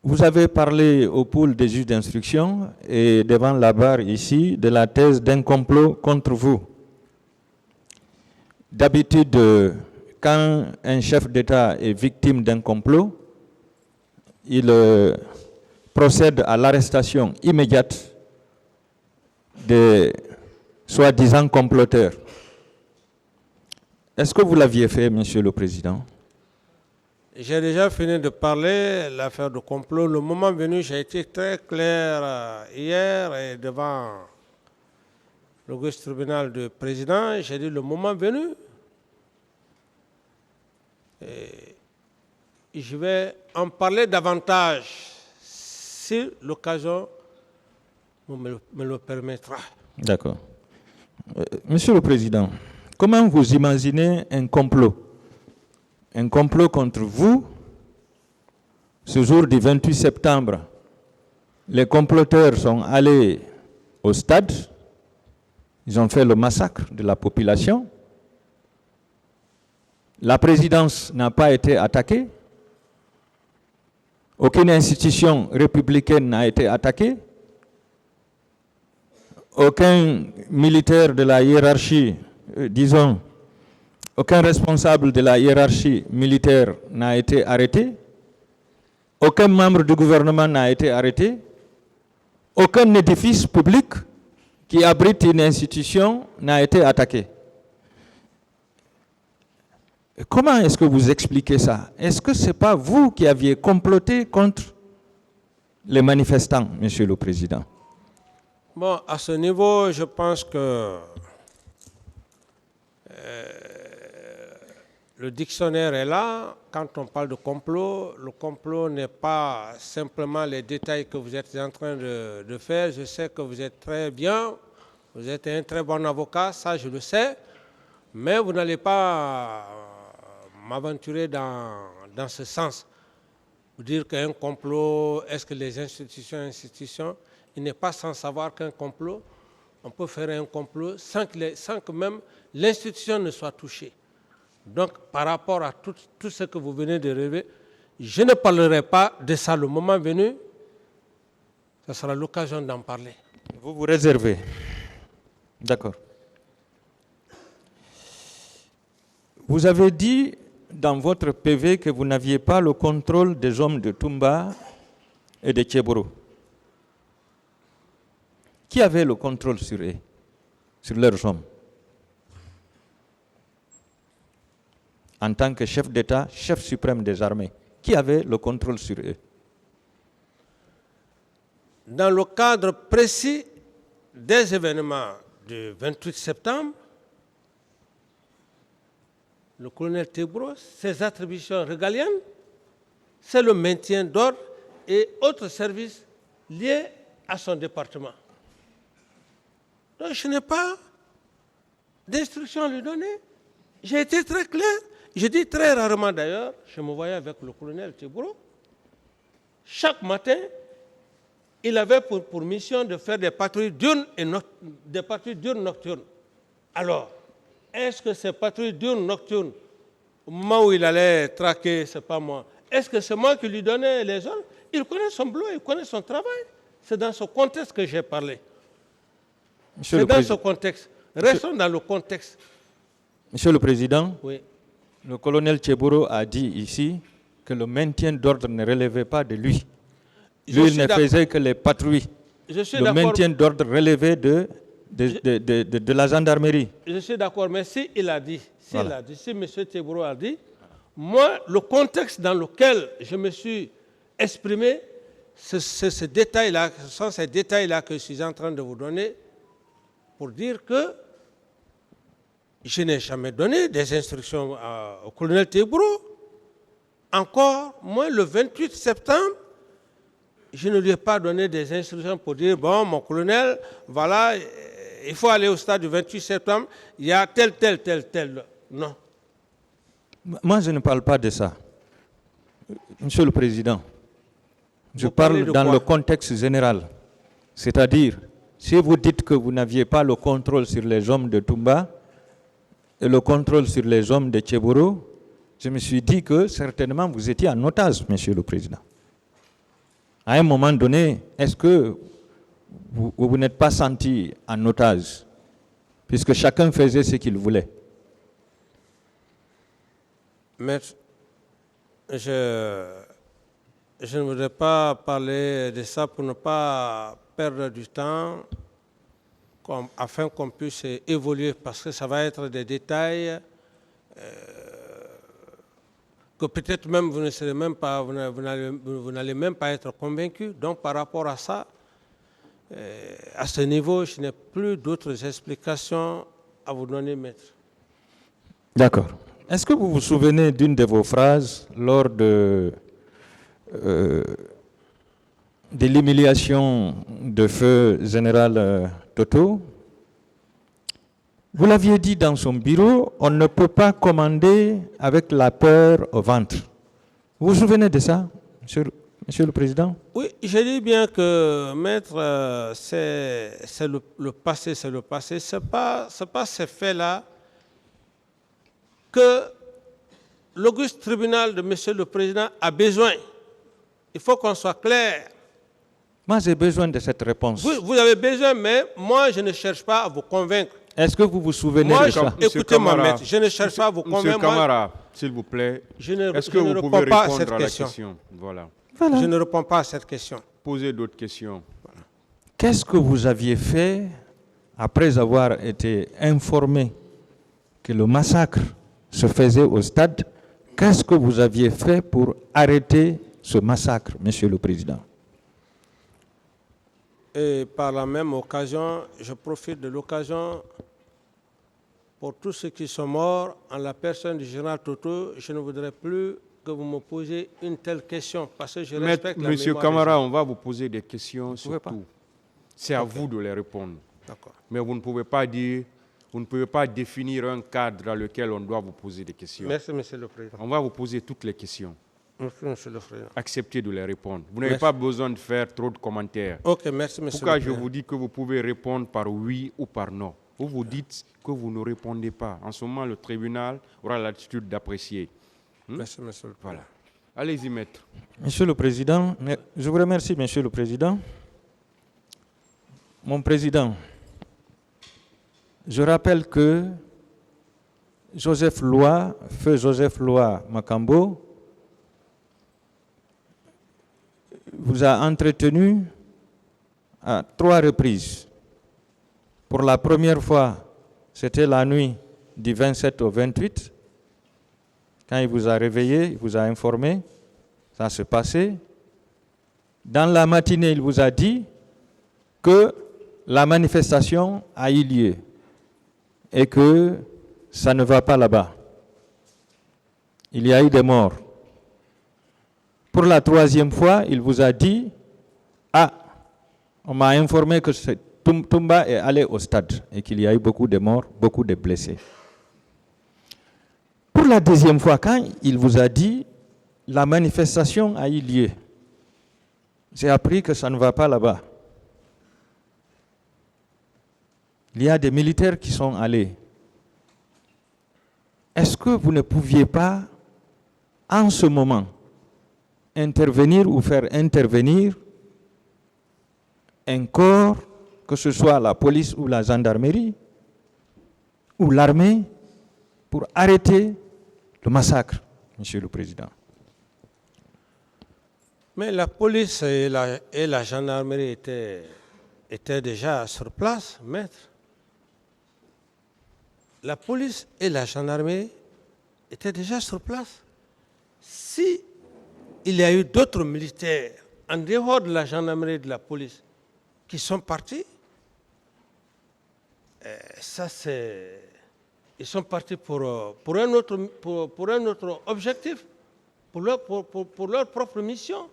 Vous avez parlé au pôle des juges d'instruction et devant la barre ici de la thèse d'un complot contre vous. D'habitude, quand un chef d'État est victime d'un complot, il procède à l'arrestation immédiate des soi-disant comploteurs. Est-ce que vous l'aviez fait, Monsieur le Président? J'ai déjà fini de parler de l'affaire de complot. Le moment venu, j'ai été très clair hier et devant l'auguste tribunal du président. J'ai dit le moment venu, et je vais en parler davantage si l'occasion me le permettra. D'accord. Monsieur le Président, comment vous imaginez un complot? Un complot contre vous, ce jour du 28 septembre, les comploteurs sont allés au stade, ils ont fait le massacre de la population. La présidence n'a pas été attaquée, aucune institution républicaine n'a été attaquée, aucun militaire de la hiérarchie, disons, aucun responsable de la hiérarchie militaire n'a été arrêté, aucun membre du gouvernement n'a été arrêté, aucun édifice public qui abrite une institution n'a été attaqué. Comment est-ce que vous expliquez ça? Est-ce que ce n'est pas vous qui aviez comploté contre les manifestants, Monsieur le Président? Bon, à ce niveau, je pense que le dictionnaire est là. Quand on parle de complot, le complot n'est pas simplement les détails que vous êtes en train de faire. Je sais que vous êtes très bien, vous êtes un très bon avocat, ça je le sais, mais vous n'allez pas m'aventurer dans ce sens. Vous dire qu'un complot, est-ce que les institutions, il n'est pas sans savoir qu'un complot, on peut faire un complot sans que même l'institution ne soit touchée. Donc, par rapport à tout ce que vous venez de rêver, je ne parlerai pas de ça le moment venu. Ce sera l'occasion d'en parler. Vous vous réservez. D'accord. Vous avez dit dans votre PV que vous n'aviez pas le contrôle des hommes de Toumba et de Tchéboro. Qui avait le contrôle sur eux, sur leurs hommes? En tant que chef d'État, chef suprême des armées, qui avait le contrôle sur eux? Dans le cadre précis des événements du 28 septembre, le colonel Tebro, ses attributions régaliennes, c'est le maintien d'ordre et autres services liés à son département. Donc je n'ai pas d'instruction à lui donner. J'ai été très clair. Je dis très rarement d'ailleurs, je me voyais avec le colonel Tebro. Chaque matin, il avait pour mission de faire des patrouilles diurnes et nocturnes. Alors, est-ce que ces patrouilles diurnes nocturnes, au moment où il allait traquer, c'est pas moi, est-ce que c'est moi qui lui donnais les ordres? Il connaît son boulot, il connaît son travail. C'est dans ce contexte que j'ai parlé. C'est dans ce contexte. Restons dans le contexte. Monsieur le Président, oui. Le colonel Tchéboro a dit ici que le maintien d'ordre ne relevait pas de lui. Lui, il ne faisait que les patrouilles. Le maintien d'ordre relevait de la gendarmerie. Je suis d'accord, mais si il a dit, si M. Tchéboro a dit, moi, le contexte dans lequel je me suis exprimé, c'est ce détail-là, ce sont ces détails-là que je suis en train de vous donner pour dire que je n'ai jamais donné des instructions au colonel Tebro. Encore moins le 28 septembre, je ne lui ai pas donné des instructions pour dire, bon, mon colonel, voilà, il faut aller au stade du 28 septembre, il y a tel. Non. Moi, je ne parle pas de ça. Monsieur le Président, je parle dans le contexte général. C'est-à-dire, si vous dites que vous n'aviez pas le contrôle sur les hommes de Toumba, et le contrôle sur les hommes de Tchéboro, je me suis dit que certainement vous étiez en otage, Monsieur le Président. À un moment donné, est-ce que vous n'êtes pas senti en otage, puisque chacun faisait ce qu'il voulait? Maître, je ne voudrais pas parler de ça pour ne pas perdre du temps, afin qu'on puisse évoluer, parce que ça va être des détails que peut-être même vous ne serez même pas, vous n'allez même pas être convaincu. Donc par rapport à ça, à ce niveau, je n'ai plus d'autres explications à vous donner, maître. D'accord. Est-ce que vous vous souvenez d'une de vos phrases lors de l'humiliation de feu général Toto? Vous l'aviez dit dans son bureau, on ne peut pas commander avec la peur au ventre. Vous vous souvenez de ça, Monsieur le Président? Oui, je dis bien que, maître, c'est le passé, c'est le passé. Ce n'est pas ces faits-là que l'auguste tribunal de Monsieur le Président a besoin. Il faut qu'on soit clair. Moi, j'ai besoin de cette réponse. Vous avez besoin, mais moi, je ne cherche pas à vous convaincre. Est-ce que vous vous souvenez moi, de ça? Écoutez-moi, maître, je ne cherche pas à vous convaincre. Monsieur Camara, s'il vous plaît, est-ce que vous pouvez répondre à la question? Voilà. Je ne réponds pas à cette question. Posez d'autres questions. Voilà. Qu'est-ce que vous aviez fait après avoir été informé que le massacre se faisait au stade? Qu'est-ce que vous aviez fait pour arrêter ce massacre, Monsieur le Président? Et par la même occasion, je profite de l'occasion pour tous ceux qui sont morts en la personne du général Toto. Je ne voudrais plus que vous me posiez une telle question parce que je respecte la Monsieur mémoire Camara, on va vous poser des questions sur pas. tout. C'est à vous de les répondre. D'accord. Mais vous ne pouvez pas dire, vous ne pouvez pas définir un cadre dans lequel on doit vous poser des questions. Merci, Monsieur le Président. On va vous poser toutes les questions. Merci, Monsieur le Président. Acceptez de les répondre. Vous n'avez pas besoin de faire trop de commentaires. Ok, merci, Monsieur Pourquoi le je Président. vous dis que vous pouvez répondre par oui ou par non? Vous vous dites que vous ne répondez pas. En ce moment, le tribunal aura l'attitude d'apprécier. Merci, Monsieur le Président. Voilà. Allez-y, maître. Monsieur le Président, je vous remercie, Monsieur le Président. Mon Président, je rappelle que feu Joseph Loi Makambo, vous a entretenu à 3 reprises. Pour la première fois, c'était la nuit du 27 au 28. Quand il vous a réveillé, il vous a informé, ça se passait. Dans la matinée, il vous a dit que la manifestation a eu lieu et que ça ne va pas là-bas. Il y a eu des morts. Pour la 3e fois, il vous a dit « Ah, on m'a informé que Toumba est allé au stade et qu'il y a eu beaucoup de morts, beaucoup de blessés. » Pour la 2e fois, quand il vous a dit « La manifestation a eu lieu », j'ai appris que ça ne va pas là-bas. Il y a des militaires qui sont allés. Est-ce que vous ne pouviez pas, en ce moment, intervenir ou faire intervenir un corps, que ce soit la police ou la gendarmerie ou l'armée, pour arrêter le massacre, Monsieur le Président? Mais la police et la gendarmerie étaient déjà sur place, maître. La police et la gendarmerie étaient déjà sur place. Si il y a eu d'autres militaires, en dehors de la gendarmerie et de la police, qui sont partis, ils sont partis pour un autre objectif, pour leur propre mission.